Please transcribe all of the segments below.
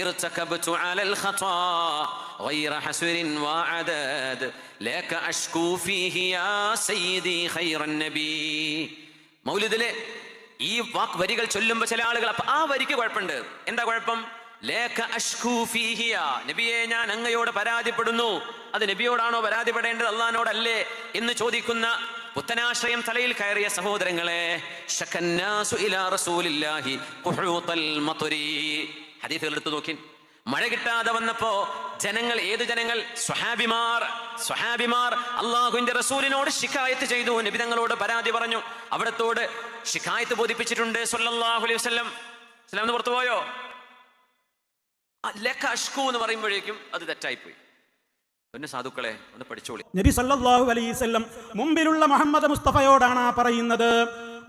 ഇർതകബ്തു അലൽ ഖതാ ഗൈറ ഹസ്രിൻ വഅദദ് ലക അഷ്കൂ ഫീഹി യാ സയ്യിദി ഖൈറൻ നബി. മൗലിദിലെ ഈ വരികൾ ചൊല്ലുമ്പോൾ ചില ആളുകൾ ആ വരിക്ക് കുഴപ്പമുണ്ട്. എന്താ കുഴപ്പം? ലേക അഷ്കൂ ഫീഹി യാ നബിയെ, ഞാൻ അങ്ങയോട് പരാതിപ്പെടുന്നു. അത് നബിയോടാണോ പരാതിപ്പെടേണ്ടത്, അള്ളാഹിനോടല്ലേ എന്ന് ചോദിക്കുന്ന പുത്തനാശ്രയം തലയിൽ കയറിയ സഹോദരങ്ങളെ, ശകന്നാസു ഇലാ റസൂലില്ലാഹി ഖുഹൂതൽ മത്രി. ഹദീസുകൾ എടുത്തു നോക്കി. മഴ കിട്ടാതെ വന്നപ്പോ ജനങ്ങൾ, ഏത് ജനങ്ങൾ? സ്വഹാബിമാർ അള്ളാഹുവിന്റെ റസൂലിനോട് ശിക്കായത്ത് ചെയ്തു, നബി തങ്ങളോട് പരാതി പറഞ്ഞു. അവിടത്തോട് ശിക്കായത്ത് ബോധിപ്പിച്ചിട്ടുണ്ട് സല്ലല്ലാഹു അലൈഹി വസല്ലം. എന്ന് പുറത്തുപോയോ? ലക അഷ്കൂ എന്ന് പറയുമ്പോഴേക്കും അത് തെറ്റായിപ്പോയി. പിന്നെ സാധുക്കളെ ഒന്ന് പഠിച്ചോളി. നബി സല്ലല്ലാഹു അലൈഹി വസല്ലം മുമ്പിലുള്ള മുഹമ്മദ് മുസ്തഫയോടാണ് പറയുന്നത്.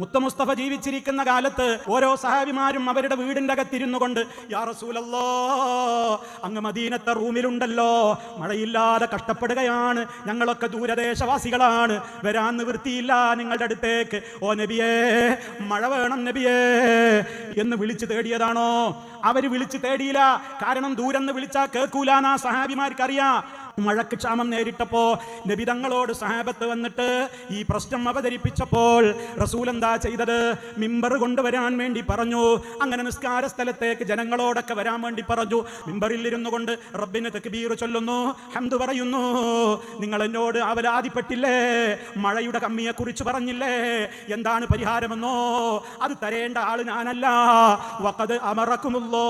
മുത്ത മുസ്തഫ ജീവിച്ചിരിക്കുന്ന കാലത്ത് ഓരോ സഹാബിമാരും അവരുടെ വീടിന്റെ അകത്തിരുന്നു കൊണ്ട്, യാ റസൂലല്ലാഹ്, അങ്ങ് മദീനത്തെ റൂമിലുണ്ടല്ലോ, മഴയില്ലാതെ കഷ്ടപ്പെടുകയാണ്, ഞങ്ങളൊക്കെ ദൂരദേശവാസികളാണ്, വരാൻ നിവൃത്തിയില്ല നിങ്ങളുടെ അടുത്തേക്ക്. ഓ നബിയേ, മഴ വേണം നബിയേ എന്ന് വിളിച്ചു തേടിയതാണോ? അവര് വിളിച്ചു തേടിയില്ല. കാരണം ദൂരെന്ന് വിളിച്ചാൽ കേൾക്കൂലാന്നാ സഹാബിമാർക്കറിയാം. മഴക്ക് ക്ഷാമം നേരിട്ടപ്പോ നബി തങ്ങളോട് സഹാബത്ത് വന്നിട്ട് ഈ പ്രശ്നം അവതരിപ്പിച്ചപ്പോൾ റസൂൽ എന്താ ചെയ്തത്? മിമ്പർ കൊണ്ടുവരാൻ വേണ്ടി പറഞ്ഞു. അങ്ങനെ നിസ്കാര സ്ഥലത്തേക്ക് ജനങ്ങളോടൊക്കെ വരാൻ വേണ്ടി പറഞ്ഞു. മിമ്പറിൽ ഇരുന്നു കൊണ്ട് റബ്ബിന് തക്ബീർ ചൊല്ലുന്നു, ഹംദ് പറയുന്നു. നിങ്ങൾ എന്നോട് അവലാതിപ്പെട്ടില്ലേ? മഴയുടെ കമ്മിയെ കുറിച്ച് പറഞ്ഞില്ലേ? എന്താണ് പരിഹാരമെന്നോ? അത് തരേണ്ട ആള് ഞാനല്ല. വഖദ് അമറക്കുമുല്ലോ,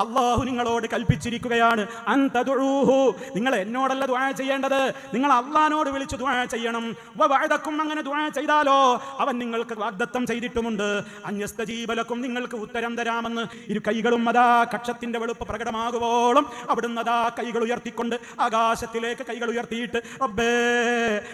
അല്ലാഹു നിങ്ങളോട് കൽപ്പിച്ചിരിക്കുകയാണ്. അൻതദുഊഹു, നിങ്ങൾ എന്നോടല്ല ദുആ ചെയ്യേണ്ടത്, നിങ്ങൾ അല്ലാഹുവിനോട് വിളിച്ച് ദുആ ചെയ്യണം. വഅദക്കും, അങ്ങനെ ദുആ ചെയ്താലോ അവൻ നിങ്ങൾക്ക് വാഗ്ദത്തം ചെയ്തിട്ടുമുണ്ട്. അന്യസ്തജീബലക്കും, നിങ്ങൾക്ക് ഉത്തരം തരാമെന്ന്. ഇരു കൈകളും അതാ കക്ഷത്തിന്റെ വെളുപ്പ് പ്രകടമാകുവോളം അവിടുന്ന് അതാ കൈകൾ ഉയർത്തിക്കൊണ്ട് ആകാശത്തിലേക്ക് കൈകൾ ഉയർത്തിയിട്ട്, റബ്ബേ,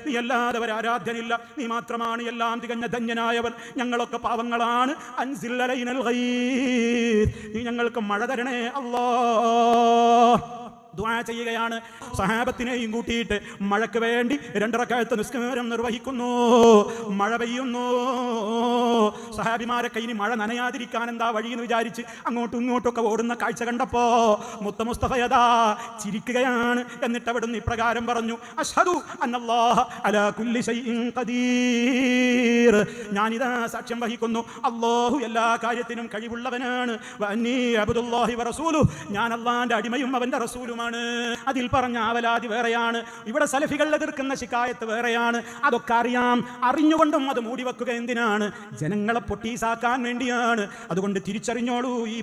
നീ അല്ലാതെ ആരാധ്യനില്ല, നീ മാത്രമാണ് എല്ലാം തികഞ്ഞ ധന്യനായവൻ, ഞങ്ങളൊക്കെ പാവങ്ങളാണ്. അൻസിൽ അലൈനൽ ഗൈസ്, നീ ഞങ്ങൾക്ക് മഴ തരണേ അല്ലാഹ്. ദുആ ചെയ്യുകയാണ്. സഹാബത്തിനെയും കൂട്ടിയിട്ട് മഴയ്ക്ക് വേണ്ടി 2 റക്അത്ത് നിസ്കാരം നിർവഹിക്കുന്നു. മഴ പെയ്യുന്നു. സഹാബിമാരൊക്കെ ഇനി മഴ നനയാതിരിക്കാൻ എന്താ വഴിയെന്ന് വിചാരിച്ച് അങ്ങോട്ടും ഇങ്ങോട്ടൊക്കെ ഓടുന്ന കാഴ്ച കണ്ടപ്പോ മുത്ത മുസ്തഫയദാ ചിരിക്കുകയാണ്. എന്നിട്ട് അവിടുന്ന് ഇപ്രകാരം പറഞ്ഞു, അഷ്ഹദു അന്നല്ലാഹ അലാ കുല്ലി ശൈഇൻ ഖദീർ, ഞാനിതാ സാക്ഷ്യം വഹിക്കുന്നു, അല്ലാഹു എല്ലാ കാര്യത്തിനും കഴിവുള്ളവനാണ്. വഅന്നീ അബ്ദുല്ലാഹി വറസൂലുഹു, ഞാൻ അല്ലാഹുവിന്റെ അടിമയും അവന്റെ റസൂലുമാണ്. അതിൽ പറഞ്ഞ അവലാതി വേറെയാണ്, ഇവിടെ സലഫികൾ എതിർക്കുന്ന ശിക്കായത്ത് വേറെയാണ്. അതൊക്കെ അറിയാം. അറിഞ്ഞുകൊണ്ടും അത് മൂടിവെക്കുക എന്തിനാണ്? ജനങ്ങളെ പൊട്ടീസാക്കാൻ വേണ്ടിയാണ്. അതുകൊണ്ട് തിരിച്ചറിഞ്ഞോളൂ. ഈ